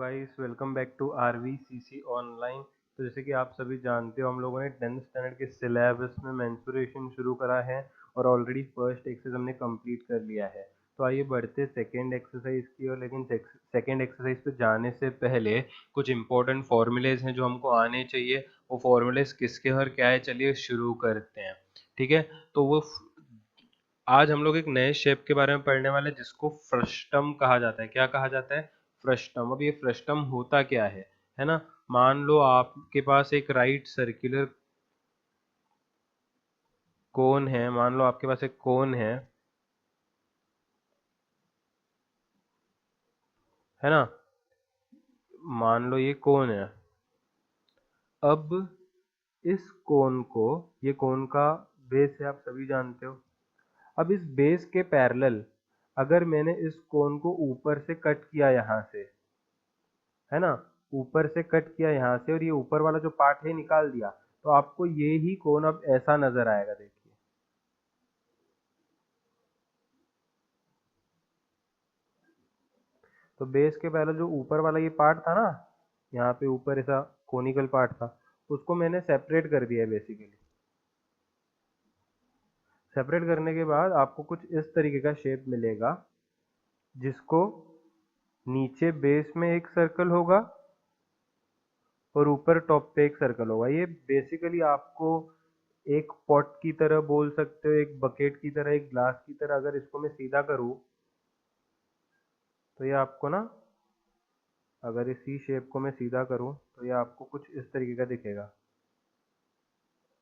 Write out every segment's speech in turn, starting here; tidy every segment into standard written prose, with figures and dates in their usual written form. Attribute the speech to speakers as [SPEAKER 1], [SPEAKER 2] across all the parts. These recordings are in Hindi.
[SPEAKER 1] Guys, welcome back to RVCC online. तो जैसे कि आप सभी जानते हो, हम लोगों ने 10th स्टैंडर्ड के सिलेबस में मेंसुरेशन शुरू करा है और ऑलरेडी फर्स्ट एक्सरसाइज हमने कंप्लीट कर लिया है। तो आइए बढ़ते सेकेंड एक्सरसाइज की ओर। लेकिन सेकेंड एक्सरसाइज पे जाने से पहले कुछ इंपॉर्टेंट फॉर्मूलेज हैं जो हमको आने चाहिए। वो फॉर्मूलेज किसके और क्या है, चलिए शुरू करते हैं। ठीक है, तो वो आज हम लोग एक नए शेप के बारे में पढ़ने वाले हैं जिसको फ्रस्टम कहा जाता है। क्या कहा जाता है? फ्रस्टम। अब ये फ्रस्टम होता क्या है ना। मान लो आपके पास एक राइट सर्कुलर कोन है, मान लो आपके पास एक कोन है ना। मान लो ये कोन है। अब इस कोन को, ये कोन का बेस है, आप सभी जानते हो। अब इस बेस के पैरेलल अगर मैंने इस कोन को ऊपर से कट किया यहाँ से, है ना, ऊपर से कट किया यहाँ से और ये ऊपर वाला जो पार्ट है निकाल दिया, तो आपको ये ही कोन अब ऐसा नजर आएगा। देखिए, तो बेस के पहले जो ऊपर वाला ये पार्ट था ना, यहाँ पे ऊपर ऐसा कोनिकल पार्ट था, उसको मैंने सेपरेट कर दिया है बेसिकली। सेपरेट करने के बाद आपको कुछ इस तरीके का शेप मिलेगा, जिसको नीचे बेस में एक सर्कल होगा और ऊपर टॉप पे एक सर्कल होगा। ये बेसिकली आपको एक पॉट की तरह बोल सकते हो, एक बकेट की तरह, एक ग्लास की तरह। अगर इसको मैं सीधा करूँ तो ये आपको ना, अगर इसी शेप को मैं सीधा करूँ तो ये आपको कुछ इस तरीके का दिखेगा।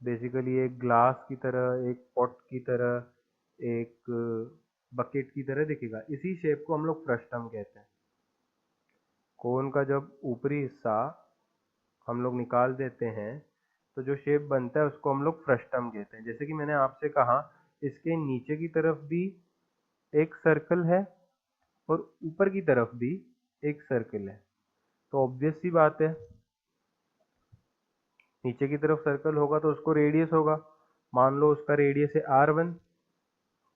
[SPEAKER 1] बेसिकली एक ग्लास की तरह, एक पॉट की तरह, एक बकेट की तरह दिखेगा। इसी शेप को हम लोग फ्रस्टम कहते हैं। कोन का जब ऊपरी हिस्सा हम लोग निकाल देते हैं तो जो शेप बनता है उसको हम लोग फ्रस्टम कहते हैं। जैसे कि मैंने आपसे कहा, इसके नीचे की तरफ भी एक सर्कल है और ऊपर की तरफ भी एक सर्कल है। तो ऑब्वियस सी बात है, नीचे की तरफ सर्कल होगा तो उसको रेडियस होगा। मान लो उसका रेडियस है R1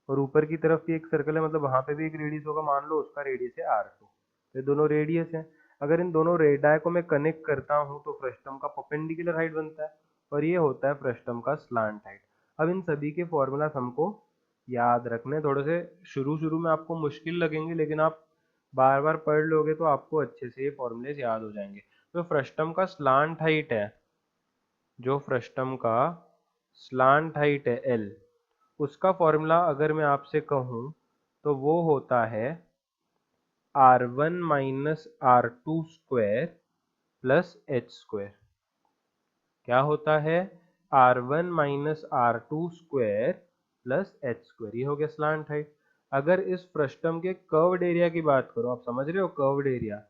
[SPEAKER 1] और ऊपर की तरफ भी एक सर्कल है, मतलब वहां पे भी एक रेडियस होगा, मान लो उसका रेडियस है R2। ये दोनों रेडियस है। अगर इन दोनों रेडाई को मैं कनेक्ट करता हूं तो फ्रस्टम का परपेंडिकुलर हाइट बनता है और ये होता है फ्रस्टम का स्लांट हाइट। अब इन सभी के फॉर्मूला हमको याद रखने, थोड़े से शुरू शुरू में आपको मुश्किल लगेंगे, लेकिन आप बार बार पढ़ लोगे तो आपको अच्छे से ये फॉर्मूले याद हो जाएंगे। तो फ्रस्टम का स्लांट हाइट है, जो फ्रस्टम का स्लांट हाइट है L, उसका फॉर्मूला अगर मैं आपसे कहूं तो वो होता है R1 minus R2 square plus H square. क्या होता है? R1 minus R2 square plus H square. ये हो गया स्लांट हाइट। अगर इस फ्रस्टम के कर्व्ड एरिया की बात करो, आप समझ रहे हो कर्व्ड एरिया,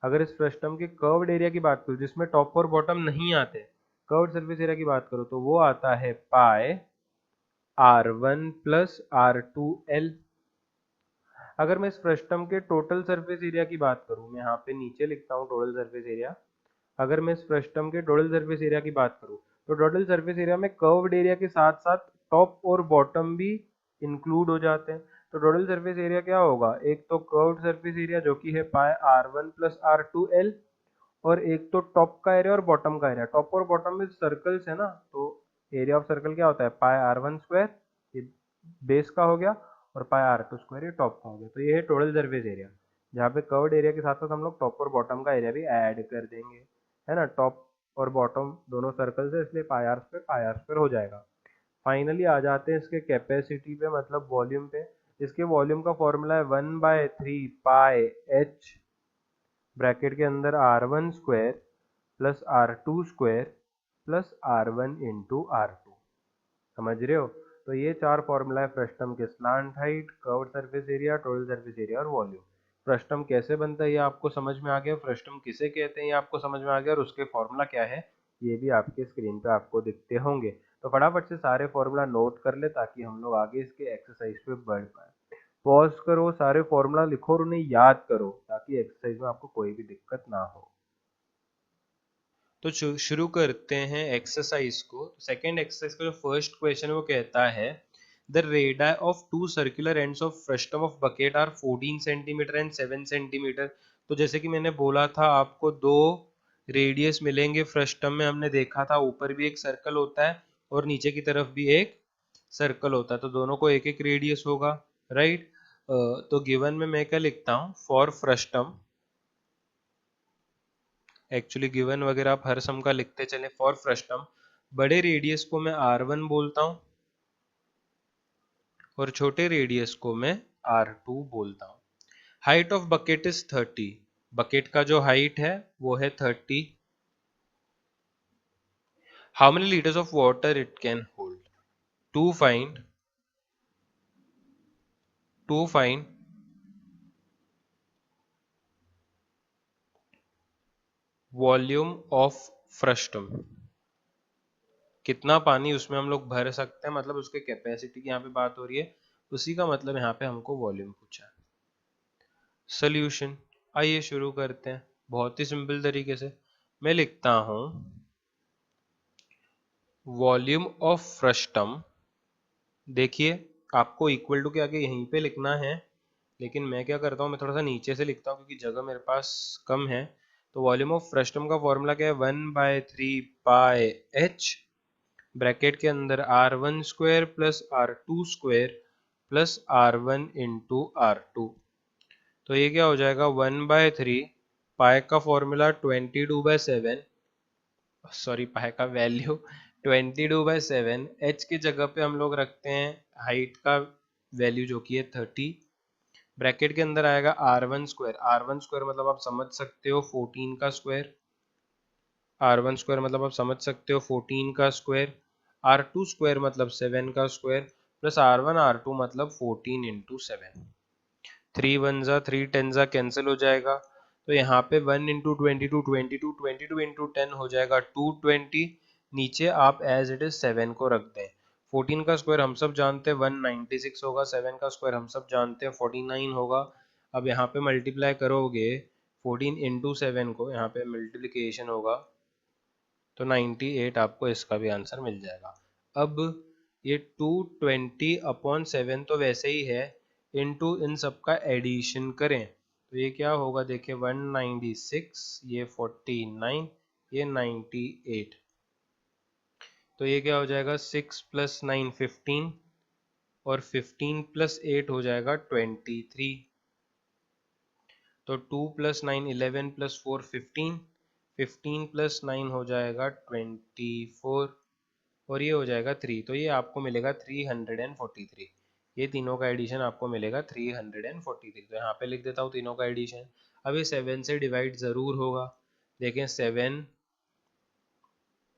[SPEAKER 1] अगर इस फ्रस्टम के कर्व्ड एरिया की बात करो जिसमें टॉप और बॉटम नहीं आते, कर्व्ड सरफेस एरिया की बात करो तो वो आता है पाई R1 प्लस R2L। अगर मैं इस फ्रस्टम के टोटल सरफेस एरिया की बात करूं, मैं यहाँ पे नीचे लिखता हूँ टोटल सरफेस एरिया। अगर मैं इस फ्रस्टम के टोटल सरफेस एरिया की बात करूं तो टोटल सरफेस एरिया में कर्व्ड एरिया के साथ साथ टॉप और बॉटम भी इंक्लूड हो जाते हैं। तो टोटल सरफेस एरिया क्या होगा? एक तो कर्व्ड सरफेस एरिया जो कि है पाई R1 प्लस R2L, और एक तो टॉप का एरिया और बॉटम का एरिया। टॉप और बॉटम में सर्कल्स है ना, तो एरिया ऑफ सर्कल क्या होता है? पाई R1 स्क्वायर, ये बेस का हो गया, और पाई R2 स्क्वायर ये टॉप का हो गया। तो ये है टोटल सरफेस एरिया, जहाँ पे कर्व्ड एरिया के साथ साथ हम लोग टॉप और बॉटम का एरिया भी ऐड कर देंगे, है ना। टॉप और बॉटम दोनों सर्कल है, इसलिए पाई आर स्क्वायर हो जाएगा। फाइनली आ जाते हैं इसके कैपेसिटी पे, मतलब वॉल्यूम पे। इसके वॉल्यूम का फॉर्मूला है 1/3 पाई H, ब्रैकेट के अंदर R1 square plus R2 square plus R1 into R2। समझ रहे हो? तो ये चार फॉर्मूला है फ्रस्टम के: slant height, curved surface area, total surface area और वॉल्यूम। फ्रस्टम कैसे बनता है ये आपको समझ में आ गया, फ्रस्टम किसे कहते हैं ये आपको समझ में आ गया, और उसके फॉर्मूला क्या है ये भी आपके स्क्रीन पे आपको दिखते होंगे। तो फटाफट से सारे फॉर्मूला नोट कर ले ताकि हम लोग आगे इसके एक्सरसाइज पे बढ़ पाए। पॉज करो, सारे फॉर्मूला लिखो और उन्हें याद करो ताकि एक्सरसाइज में आपको कोई भी दिक्कत ना हो। तो शुरू करते हैं एक्सरसाइज को। सेकंड एक्सरसाइज का जो फर्स्ट क्वेश्चन है वो कहता है the radius of two circular ends of frustum of bucket are 14 centimetre and 7 centimetre. तो जैसे कि मैंने बोला था आपको दो रेडियस मिलेंगे फ्रस्टम में, हमने देखा था ऊपर भी एक सर्कल होता है और नीचे की तरफ भी एक सर्कल होता है, तो दोनों को एक एक रेडियस होगा, राइट। तो गिवन में मैं क्या लिखता हूँ, फॉर फ्रस्टम, एक्चुअली गिवन वगैरह आप हर सम का लिखते चले, फॉर फ्रस्टम बड़े रेडियस को मैं R1 बोलता हूँ और छोटे रेडियस को मैं R2 बोलता हूँ। Height of bucket is 30, bucket का जो हाइट है वो है 30। How many litres of water it can hold, to find to find volume of frustum, कितना पानी उसमें हम लोग भर सकते हैं, मतलब उसके कैपेसिटी की यहाँ पे बात हो रही है, उसी का मतलब यहाँ पे हमको वॉल्यूम पूछा है। सोल्यूशन, आइए शुरू करते हैं बहुत ही सिंपल तरीके से। मैं लिखता हूं वॉल्यूम ऑफ फ्रस्टम, देखिए आपको इक्वल टू के आगे यहीं पे लिखना है, लेकिन मैं क्या करता हूँ, मैं थोड़ा सा नीचे से लिखता हूँ क्योंकि जगह मेरे पास कम है। तो वॉल्यूम ऑफ फ्रस्टम का फॉर्मूला क्या है, 1/3 पाई h, ब्रैकेट के अंदर R1² plus R2² plus R1 into R2। तो ये क्या हो जाएगा, 1/3 पाई का फॉर्मूला 22/7, सॉरी पाई का वैल्यू 22/7, h की जगह पे हम लोग रखते हैं हाइट का वैल्यू जो कि है 30, ब्रैकेट के अंदर आएगा R1², R1² मतलब आप समझ सकते हो 14 का स्क्वायर, R1² मतलब आप समझ सकते हो 14 का स्क्वायर, R2² मतलब 7 का स्क्वायर प्लस R1 R2 मतलब 14 इंटू 7, 3 वन ज़ा 3 टेन ज़ा कैंसिल हो जाएगा। तो यहाँ पे 1 इंटू 22 22 22 इंटू 10 हो जाएगा 220, नीचे आप एज इट इज 7 को रख दें। 14 का स्क्वायर हम सब जानते हैं 196 होगा, 7 का स्क्वायर हम सब जानते हैं 49 होगा। अब यहाँ पे मल्टीप्लाई करोगे 14 इंटू 7 को, यहाँ पे मल्टीप्लिकेशन होगा तो 98 आपको इसका भी आंसर मिल जाएगा। अब ये 220/7 तो वैसे ही है, इनटू इन सब का एडिशन करें तो ये क्या होगा, देखिए 196, ये 49, ये 98, तो ये क्या हो जाएगा 6 + 9 15 और 15 + 8 हो जाएगा 23, तो 2 + 9 11 + 4 15, 15 + 9 हो जाएगा 24 और ये हो जाएगा 3, तो ये आपको मिलेगा 343। ये तीनों का एडिशन आपको मिलेगा 343, तो यहाँ पे लिख देता हूँ तीनों का एडिशन। अब ये 7 से डिवाइड ज़रूर होगा, देखें 7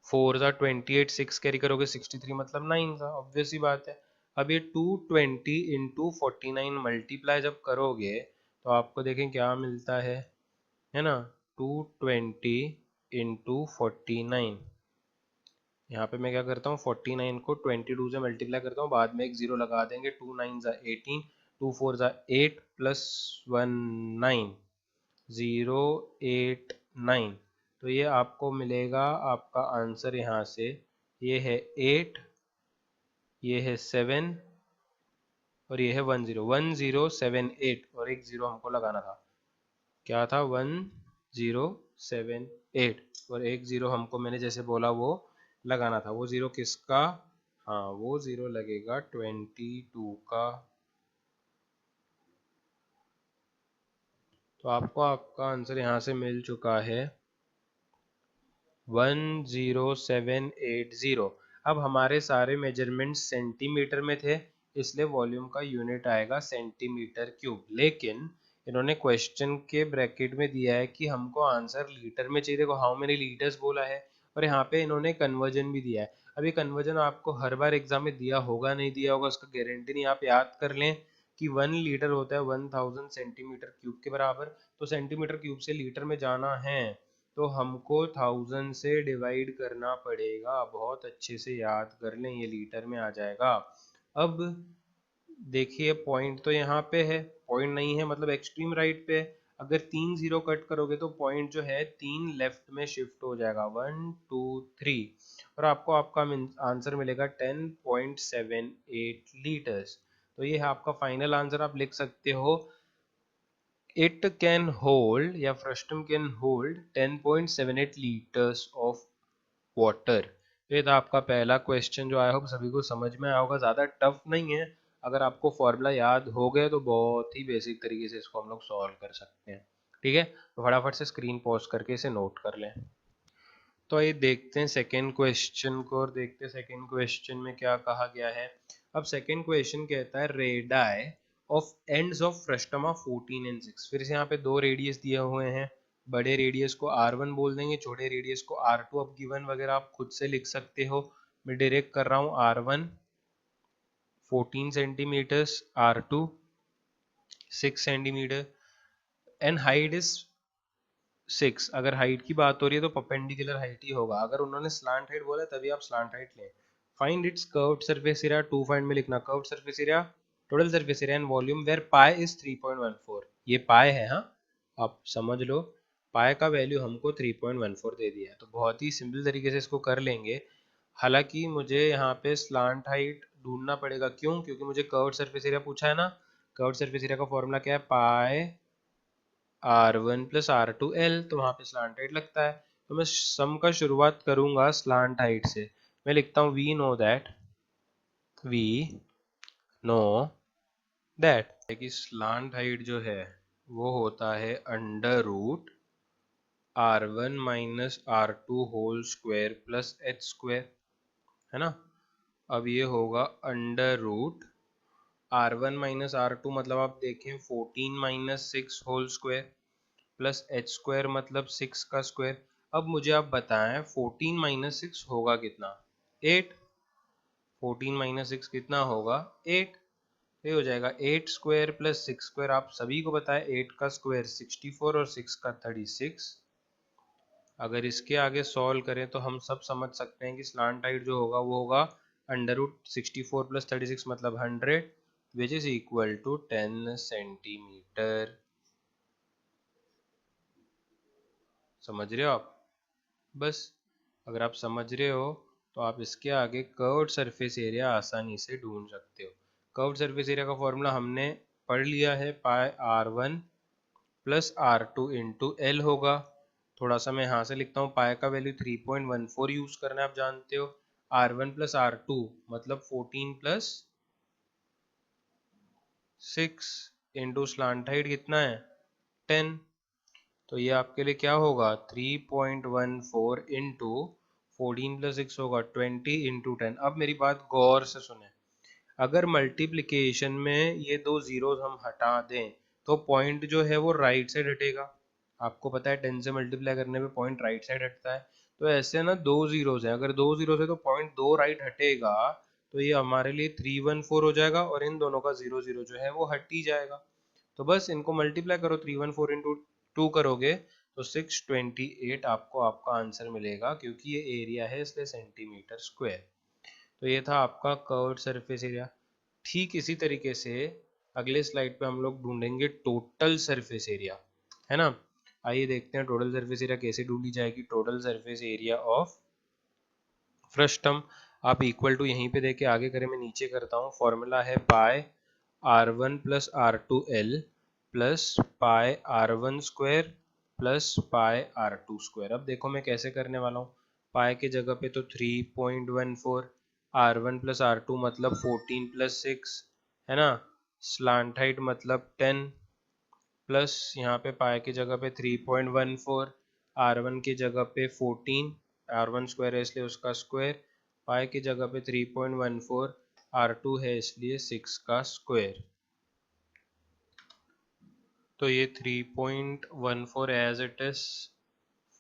[SPEAKER 1] 4 ज़ा 28, 6 कैरी करोगे 63 मतलब 9 ज़ा, ऑब्वियस सी बात है। अब ये 220 इंटू 49 मल्टीप्लाई जब करोगे तो आपको देखें क्या मिलता है ना, 220 इंटू 49, यहाँ पे मैं क्या करता हूँ 49 को 22 से मल्टीप्लाई करता हूँ, बाद में एक जीरो लगा देंगे, 2 9 ज़ा 18, 2 4 ज़ा 8 प्लस 1 9, 089, तो ये आपको मिलेगा आपका आंसर यहाँ से, ये है 8, ये है 7 और ये है 1078, और एक जीरो हमको लगाना था, क्या था 1078, और एक जीरो हमको मैंने जैसे बोला वो लगाना था, वो जीरो किसका, हाँ वो जीरो लगेगा 22 का। तो आपको आपका आंसर यहाँ से मिल चुका है 10780। अब हमारे सारे मेजरमेंट्स सेंटीमीटर में थे, इसलिए वॉल्यूम का यूनिट आएगा सेंटीमीटर क्यूब, लेकिन इन्होंने क्वेश्चन के ब्रैकेट में दिया है कि हमको आंसर लीटर में चाहिए, देखो हाउ मेनी लीटर्स बोला है, और यहाँ पे इन्होंने कन्वर्जन भी दिया है। अब ये कन्वर्जन आपको हर बार एग्जाम में दिया होगा नहीं दिया होगा उसका गारंटी नहीं, आप याद कर लें कि 1 लीटर होता है 1000 सेंटीमीटर क्यूब के बराबर, तो सेंटीमीटर क्यूब से लीटर में जाना है तो हमको 1000 से डिवाइड करना पड़ेगा, बहुत अच्छे से याद कर लें, ये लीटर में आ जाएगा। अब देखिए पॉइंट तो यहाँ पे है, पॉइंट नहीं है मतलब एक्सट्रीम राइट पे है, अगर 3 जीरो कट करोगे तो पॉइंट जो है 3 लेफ्ट में शिफ्ट हो जाएगा, 1 2 3, और आपको आपका आंसर मिलेगा 10.78 लीटर्स। तो ये है आपका फाइनल आंसर, आप लिख सकते हो इट कैन होल्ड या frustum can hold 10.78 litres of water. ये था आपका पहला क्वेश्चन जो आई होप सभी को समझ में आया होगा, ज़्यादा टफ नहीं है। अगर आपको फॉर्मूला याद हो गए तो बहुत ही बेसिक तरीके से इसको हम लोग सॉल्व कर सकते हैं। ठीक है, तो फटाफट से स्क्रीन पॉज करके इसे नोट कर लें। तो आइए देखते हैं सेकेंड क्वेश्चन को और देखते हैं सेकेंड क्वेश्चन में क्या कहा गया है। अब सेकेंड क्वेश्चन कहता है radii of ends of frustum 14 and 6। फिर से यहाँ पे दो रेडियस दिए हुए हैं, बड़े रेडियस को R1 बोल देंगे, छोटे रेडियस को R2। अब गिवन वगैरह आप खुद से लिख सकते हो, मैं डायरेक्ट कर रहा हूँ। R1 14 centimetres, R2 6 centimetre and height is 6। अगर हाइट की बात हो रही है तो परपेंडिकुलर हाइट ही होगा। अगर उन्होंने स्लांट हाइट बोला तभी आप स्लांट हाइट लें। Find its curved surface area, to find में लिखना curved surface area, total surface area and volume where pi is 3.14। ये पाई है, हाँ आप समझ लो, पाई का वैल्यू हमको 3.14 दे दिया है। तो बहुत ही सिंपल तरीके से इसको कर लेंगे। हालांकि मुझे यहाँ पे स्लांट हाइट ढूंढना पड़ेगा, क्यों? क्योंकि मुझे कर्व्ड सरफेस एरिया पूछा है ना। कर्व्ड सरफेस एरिया का फॉर्मूला क्या है? पाई R1 प्लस R2L। तो वहाँ पे स्लांट हाइट लगता है। तो मैं सम का शुरुआत करूंगा स्लांट हाइट से। मैं लिखता हूँ वी नो दैट कि स्लांट हाइट जो है वो होता है under root R1 minus R2 whole square plus H square, है ना। अब ये होगा under root R1 minus R2 मतलब आप देखें 14 minus 6 whole square plus H square मतलब 6 का स्क्वायर। अब मुझे आप बताएं 14 माइनस 6 होगा कितना? 8। 14 माइनस 6 कितना होगा? 8। ये हो जाएगा 8 स्क्वायर प्लस 6 स्क्वायर। आप सभी को पता है 8 का स्क्वायर 64 और 6 का 36। अगर इसके आगे सॉल्व करें तो हम सब समझ सकते हैं कि स्लांट हाइट जो होगा वो होगा अंडर रूट 64 प्लस 36 मतलब 100 which is equal to 10 centimetre. समझ रहे हो आप? बस अगर आप समझ रहे हो तो आप इसके आगे कर्व्ड सरफेस एरिया आसानी से ढूंढ सकते हो। कर्व्ड सरफेस एरिया का फॉर्मूला हमने पढ़ लिया है, पाई R1 plus R2 into L होगा। थोड़ा सा मैं यहाँ से लिखता हूँ, पाई का वैल्यू 3.14 यूज करना है, आप जानते हो। R1 प्लस R2 मतलब 14 प्लस 6 इंटू स्लांट हाइट कितना है? 10। तो ये आपके लिए क्या होगा? 3.14 इंटू 14 प्लस 6 होगा 20 इंटू 10। अब मेरी बात गौर से सुने, अगर मल्टीप्लिकेशन में ये दो जीरोस हम हटा दें तो पॉइंट जो है वो राइट साइड हटेगा। आपको पता है 10 से मल्टीप्लाई करने पे पॉइंट राइट साइड हटता है। तो ऐसे ना दो जीरोस हैं, अगर दो जीरोस है तो पॉइंट दो राइट हटेगा, तो ये हमारे लिए 314 हो जाएगा और इन दोनों का 0 0 जो है वो हट ही जाएगा। तो बस इनको मल्टीप्लाई करो, 314 इंटू 2 करोगे तो 628 आपको आपका आंसर मिलेगा, क्योंकि ये एरिया है इसलिए सेंटीमीटर स्क्वायर। तो ये था आपका कर्व्ड सरफेस एरिया। ठीक इसी तरीके से अगले स्लाइड पे हम लोग ढूंढेंगे टोटल सरफेस एरिया, है ना। आइए देखते हैं टोटल सरफेस एरिया कैसे ढूंढी जाएगी। Total surface area of frustum आप इक्वल टू यहीं पे देके आगे करें, मैं नीचे करता हूँ। फॉर्मूला है पाई R1 plus R2L plus pi R1 square plus pi R2 square. अब देखो मैं कैसे करने वाला हूँ। पाई के जगह पे तो 3.14, R1 प्लस R2 मतलब 14 प्लस 6, है ना। स्लांट हाइट मतलब 10 प्लस यहाँ पे पाई की जगह पे 3.14, R1 की जगह पे 14, R1 स्क्वायर है इसलिए उसका स्क्वायर, पाई की जगह पे 3.14, R2 है इसलिए 6 का स्क्वायर। तो ये 3.14 एज इट इज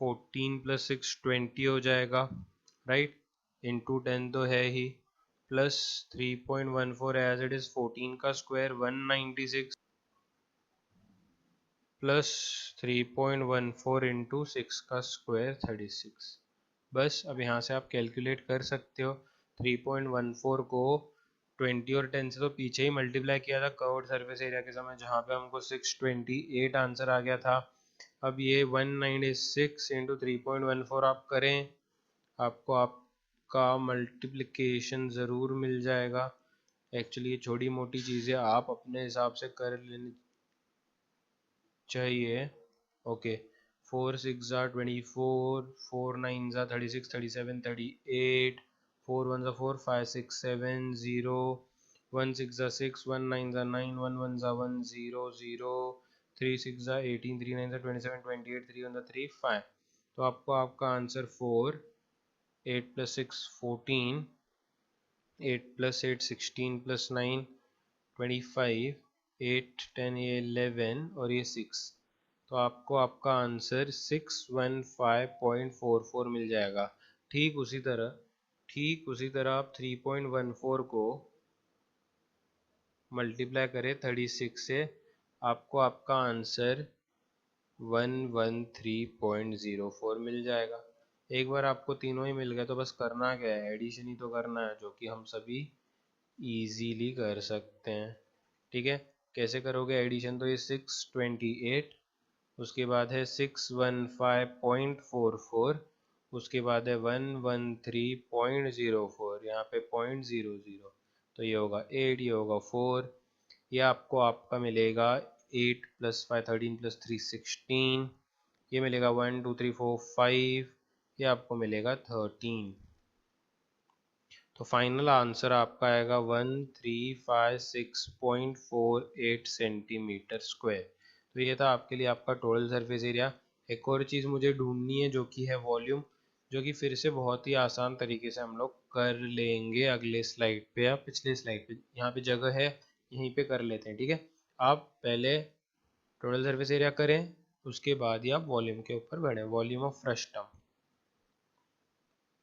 [SPEAKER 1] 14 प्लस 6 20 हो जाएगा, राइट। इंटू 10 तो है ही, प्लस 3.14 एज इट इज 14 का स्क्वायर 196 प्लस 3.14 इंटू 6 का स्क्वायर 36। बस अब यहाँ से आप कैलकुलेट कर सकते हो। 3.14 को 20 और 10 से तो पीछे ही मल्टीप्लाई किया था कर्व्ड सरफेस एरिया के समय, जहाँ पे हमको 628 आंसर आ गया था। अब ये 196 इंटू 3.14 आप करें, आपको आपका मल्टीप्लिकेशन ज़रूर मिल जाएगा। एक्चुअली ये छोटी मोटी चीज़ें आप अपने हिसाब से कर लेनी। चाहिए। ओके, 4 6 ज़ा 24, 4 9 ज़ा 36, 37, 38, 4 1 ज़ा 4, 5 6 7 0, 1 6 ज़ा 6, 1 9 ज़ा 9, 1 1 ज़ा 1 0 0, 3 6 ज़ा 18, 3 9 ज़ा 27, 28, 3 1 ज़ा 3 5। तो आपको आपका आंसर 4, 8 + 6 14, 8 + 8 16 + 9 25, 8 10 ये 11 और ये 6। तो आपको आपका आंसर 615.44 मिल जाएगा। ठीक उसी तरह आप 3.14 को मल्टीप्लाई करें 36 से, आपको आपका आंसर 113.04 मिल जाएगा। एक बार आपको तीनों ही मिल गए तो बस करना क्या है, एडिशन ही तो करना है, जो कि हम सभी इजीली कर सकते हैं। ठीक है, कैसे करोगे एडिशन? तो ये 628, उसके बाद है 615.44, उसके बाद है 113.04, यहाँ पे 0.00, तो ये होगा 8, ये होगा 4, ये आपको आपका मिलेगा 8 + 5 13 + 3 16, ये मिलेगा 1 2 3 4 5, ये आपको मिलेगा 13। तो फाइनल आंसर आपका आएगा 1356.48 सेंटीमीटर स्क्वायर। तो ये था आपके लिए आपका टोटल सरफेस एरिया। एक और चीज़ मुझे ढूंढनी है जो कि है वॉल्यूम, जो कि फिर से बहुत ही आसान तरीके से हम लोग कर लेंगे अगले स्लाइड पे या पिछले स्लाइड पे। यहाँ पे जगह है, यहीं पे कर लेते हैं। ठीक है, आप पहले टोटल सरफेस एरिया करें, उसके बाद ही आप वॉल्यूम के ऊपर बढ़ें, वॉल्यूम ऑफ फ्रस्टम।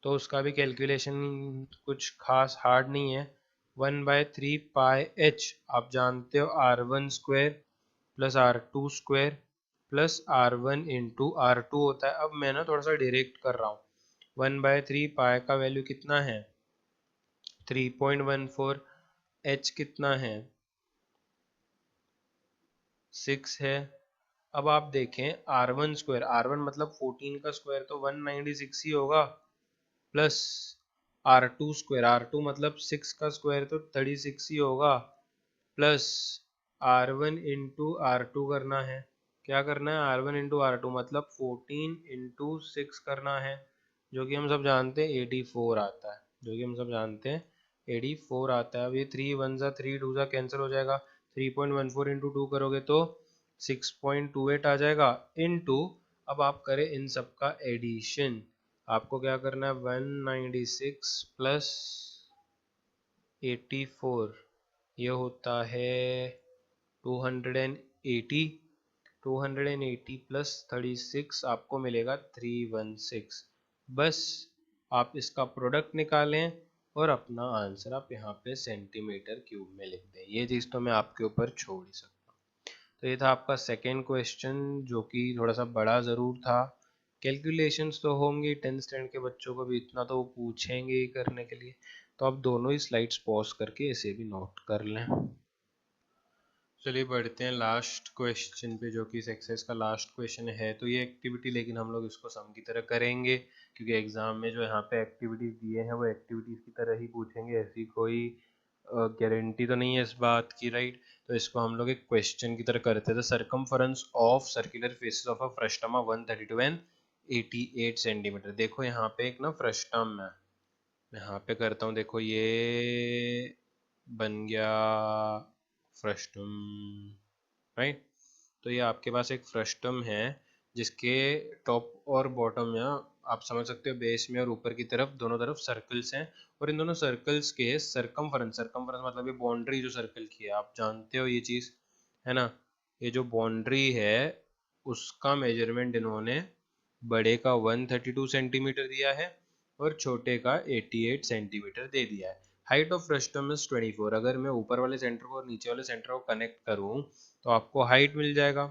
[SPEAKER 1] तो उसका भी कैलकुलेशन कुछ खास हार्ड नहीं है। 1/3 पाई एच, आप जानते हो r1² + r2² + r1 × r2 होता है। अब मैं ना थोड़ा सा डायरेक्ट कर रहा हूँ। 1/3 पाई का वैल्यू कितना है? 3.14। h कितना है? 6 है। अब आप देखें r1², r1 मतलब 14 का स्क्वायर तो 196 ही होगा, प्लस r2², r2 मतलब 6 का स्क्वायर तो 36 ही होगा, प्लस r1 × r2 करना है। क्या करना है? r1 × r2 मतलब 14 × 6 करना है, जो कि हम सब जानते हैं 84 आता है, जो कि हम सब जानते हैं 84 आता है। अब ये 3 1 ज़ा 3 2 ज़ा कैंसिल हो जाएगा, 3.14 × 2 करोगे तो 6.28 आ जाएगा, इनटू अब आप करें इन सब का एडिशन। आपको क्या करना है? 196 + 84, ये होता है 280, 280 + 36 आपको मिलेगा 316। बस आप इसका प्रोडक्ट निकालें और अपना आंसर आप यहाँ पे सेंटीमीटर क्यूब में लिख दें। ये चीज़ तो मैं आपके ऊपर छोड़ ही सकता हूँ। तो ये था आपका सेकेंड क्वेश्चन, जो कि थोड़ा सा बड़ा ज़रूर था। कैलकुलेशंस तो होंगे, 10th स्टैंडर्ड के बच्चों को भी इतना तो वो पूछेंगे ही करने के लिए। तो आप दोनों ही स्लाइड्स पॉज करके इसे भी नोट कर लें। चलिए बढ़ते हैं लास्ट क्वेश्चन पे, जो कि इस एक्सरसाइज का लास्ट क्वेश्चन है। तो ये एक्टिविटी, लेकिन हम लोग इसको सम की तरह करेंगे, क्योंकि एग्जाम में जो यहाँ पे एक्टिविटीज दिए हैं वो एक्टिविटीज की तरह ही पूछेंगे, ऐसी कोई गारंटी तो नहीं है इस बात की, राइट। तो इसको हम लोग एक क्वेश्चन की तरह करते थे। Circumference of circular faces of a frustum 132 and 88 centimetre. देखो यहाँ पे एक ना फ्रस्टम है, यहाँ पे करता हूँ, देखो ये बन गया फ्रस्टम, राइट। तो ये आपके पास एक फ्रस्टम है, जिसके टॉप और बॉटम में आप समझ सकते हो, बेस में और ऊपर की तरफ दोनों तरफ सर्कल्स हैं, और इन दोनों सर्कल्स के सरकमफरेंस, सरकमफरेंस मतलब ये बाउंड्री जो सर्कल की है, आप जानते हो ये चीज़, है ना। ये जो बाउंड्री है उसका मेजरमेंट इन्होंने बड़े का 132 सेंटीमीटर दिया है और छोटे का 88 सेंटीमीटर दे दिया है। Height of frustum is 24। अगर मैं ऊपर वाले सेंटर को और नीचे वाले सेंटर को कनेक्ट करूं तो आपको हाइट मिल जाएगा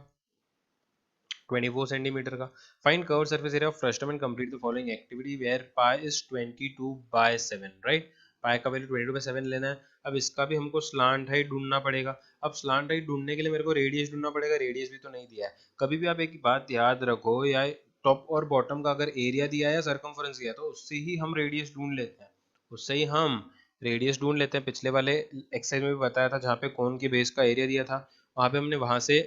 [SPEAKER 1] 24 सेंटीमीटर का। Find curve surface area of frustum and complete the following activity where pi is 22/7, right. Pi का वैल्यू 22/7 लेना है। अब इसका भी हमको स्लांट हाइट ढूंढना पड़ेगा। अब स्लांट हाइट ढूंढने के लिए मेरे को रेडियस ढूंढना पड़ेगा, रेडियस भी तो नहीं दिया है। कभी भी आप एक बात याद रखो, या टॉप और बॉटम का अगर एरिया दिया है या सरकमफरेंस दिया है तो उससे ही हम रेडियस ढूंढ लेते हैं, उससे ही हम रेडियस ढूंढ लेते हैं। पिछले वाले एक्सरसाइज में भी बताया था, जहाँ पे कोन के बेस का एरिया दिया था, वहां पे हमने वहां से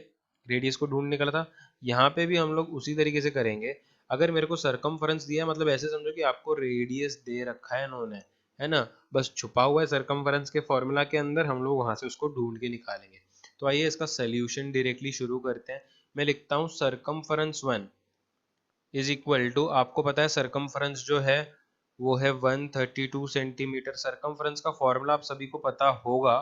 [SPEAKER 1] रेडियस को ढूंढ निकाला था। यहाँ पे भी हम लोग उसी तरीके से करेंगे। अगर मेरे को सरकमफेरेंस दिया है, मतलब ऐसे समझो कि आपको रेडियस दे रखा है इन्होंने, है ना, बस छुपा हुआ है सरकमफेरेंस के फॉर्मूला के अंदर, हम लोग वहां से उसको ढूंढ के निकालेंगे। तो आइए इसका सोल्यूशन डायरेक्टली शुरू करते हैं। मैं लिखता हूँ सरकमफेरेंस 1 इज इक्वल टू, आपको पता है सरकमफेरेंस जो है वो है 132 सेंटीमीटर। सरकमफेरेंस का फॉर्मूला आप सभी को पता होगा,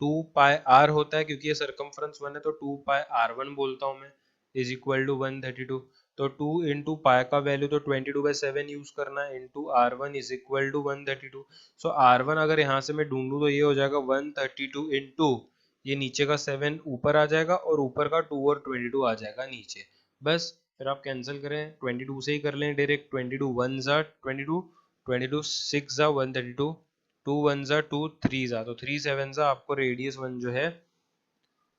[SPEAKER 1] 2 पाई आर होता है, क्योंकि ये सरकमफेरेंस 1 है तो 2 पाई R1 बोलता हूँ मैं, इज इक्वल टू 132। तो 2 इंटू पाई का वैल्यू तो 22/7 यूज करना है, into R1 is equal to 132। So R1 अगर यहाँ से मैं ढूंढूं तो ये हो जाएगा 132 इंटू ये नीचे का 7 ऊपर आ जाएगा और ऊपर का 2 और 22 आ जाएगा नीचे। बस फिर आप कैंसिल करें 22 से ही कर लें डायरेक्ट। 22 1 जा 22, 22 6 जा 132, 2 1 जा 2, 3 जा तो 3 7 जा, आपको रेडियस 1 जो है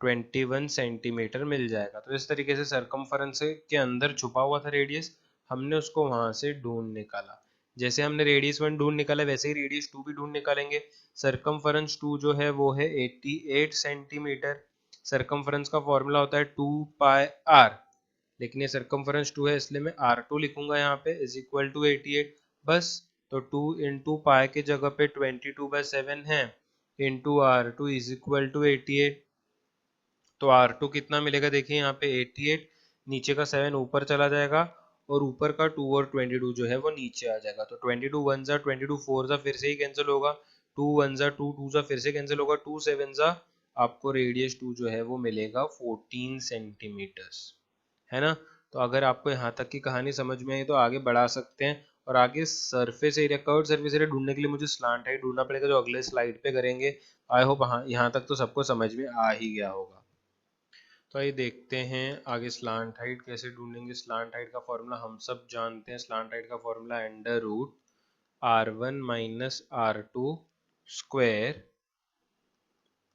[SPEAKER 1] 21 सेंटीमीटर मिल जाएगा। तो इस तरीके से सरकमफेरेंस के अंदर छुपा हुआ था रेडियस, हमने उसको वहां से ढूंढ निकाला। जैसे हमने रेडियस 1 ढूंढ निकाला वैसे ही रेडियस 2 भी ढूंढ निकालेंगे। सरकमफेरेंस 2 जो है वो है 88 सेंटीमीटर। सरकमफेरेंस का फॉर्मूला होता है 2 पाई आर, लेकिन ये सरकमफेरेंस 2 है इसलिए मैं R2 लिखूंगा यहाँ पे, इज इक्वल टू 88। बस, तो 2 इंटू पाई की जगह पे 22/7 है, into R2 is equal to 88। तो R2 कितना मिलेगा, देखिए यहाँ पे 88, नीचे का 7 ऊपर चला जाएगा और ऊपर का 2 और 22 जो है वो नीचे आ जाएगा। तो 22 1 जा 22 4 जा फिर से ही कैंसिल होगा, 2 1 जा 2 2 जा फिर से कैंसिल होगा, 2 7 जा आपको रेडियस 2 जो है वो मिलेगा 14 सेंटीमीटर्स, है ना। तो अगर आपको यहाँ तक की कहानी समझ में आई तो आगे बढ़ा सकते हैं। और आगे surface area, curve surface area ढूंढने के लिए मुझे स्लांट हाइट ढूंढना पड़ेगा, जो अगले स्लाइड पे करेंगे। आई होप यहाँ तक तो सबको समझ में आ ही गया होगा। तो आइए देखते हैं आगे स्लांट हाइट कैसे ढूंढेंगे। स्लांट हाइट का फॉर्मूला हम सब जानते हैं। स्लांट हाइट का formula under root R1 minus R2 square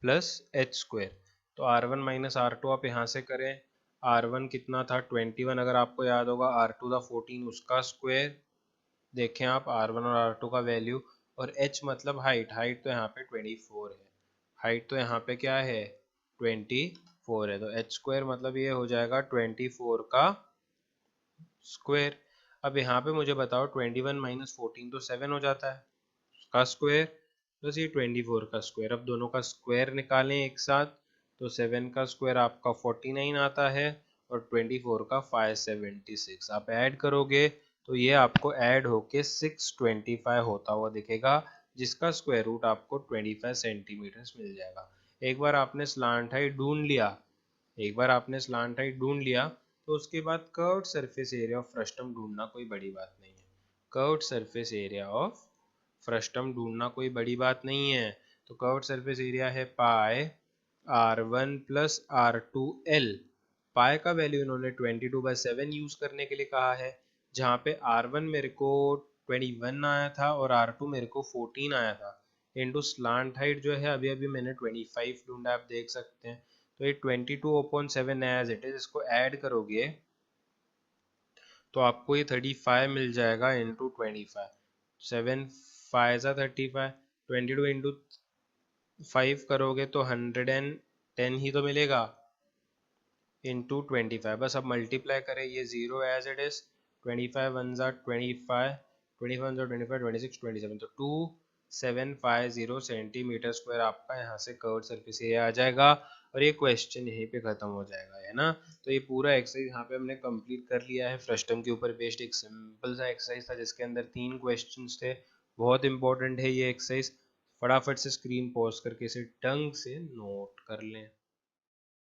[SPEAKER 1] plus H square. तो R1 माइनस R2 आप यहाँ से करें, R1 कितना था 21, अगर आपको याद होगा, R2 था 14, उसका स्क्वायर। देखें आप R1 और R2 का वैल्यू, और H मतलब हाइट, हाइट तो यहाँ पे 24 है, हाइट तो यहाँ पे क्या है 24 है, तो एच स्क्वायर मतलब ये हो जाएगा 24 का स्क्वायर। अब यहाँ पे मुझे बताओ 21 माइनस 14 तो 7 हो जाता है, उसका स्क्वायर प्लस ये 24 का स्क्वायर। अब दोनों का स्क्वायर निकालें एक साथ, तो 7 का स्क्वायर आपका 49 आता है और 24 का 576। आप ऐड करोगे तो ये आपको ऐड होके 625 होता हुआ दिखेगा, जिसका स्क्वायर रूट आपको 25 सेंटीमीटर मिल जाएगा। एक बार आपने स्लांट हाइट ढूंढ लिया, एक बार आपने स्लांट हाइट ढूंढ लिया, तो उसके बाद curved surface area of frustum ढूंढना कोई बड़ी बात नहीं है। Curved surface area of frustum ढूंढना कोई बड़ी बात नहीं है। तो कर्व्ड सरफेस एरिया है पाई R1 प्लस R2L। पाई का वैल्यू इन्होंने 22/7 यूज करने के लिए कहा है, जहाँ पे R1 मेरे को 21 आया था और R2 मेरे को 14 आया था, इंटू स्लांट हाइट जो है अभी अभी मैंने 25 ढूंढा, आप देख सकते हैं। तो ये 22/7 एज इट इज, इसको ऐड करोगे तो आपको ये 35 मिल जाएगा इंटू 25। 7 5 सा 35, 22 इंटू 5 करोगे तो 110 ही तो मिलेगा इंटू 25। बस अब मल्टीप्लाई करें, ये जीरो एज इट इज, 25 1 ज़ा 25, 25 1 ज़ा 25, 26 27, तो 2750 सेंटीमीटर स्क्वायर आपका यहाँ से कर्व सरफेस एरिया आ जाएगा। और ये क्वेश्चन यहीं पे खत्म हो जाएगा, है ना। तो ये पूरा एक्सरसाइज यहाँ पे हमने कंप्लीट कर लिया है। फ्रस्टम के ऊपर बेस्ड एक सिंपल सा एक्सरसाइज था जिसके अंदर 3 क्वेश्चंस थे। बहुत इंपॉर्टेंट है ये एक्सरसाइज, फटाफट से स्क्रीन पॉज करके इसे ढंग से नोट कर लें।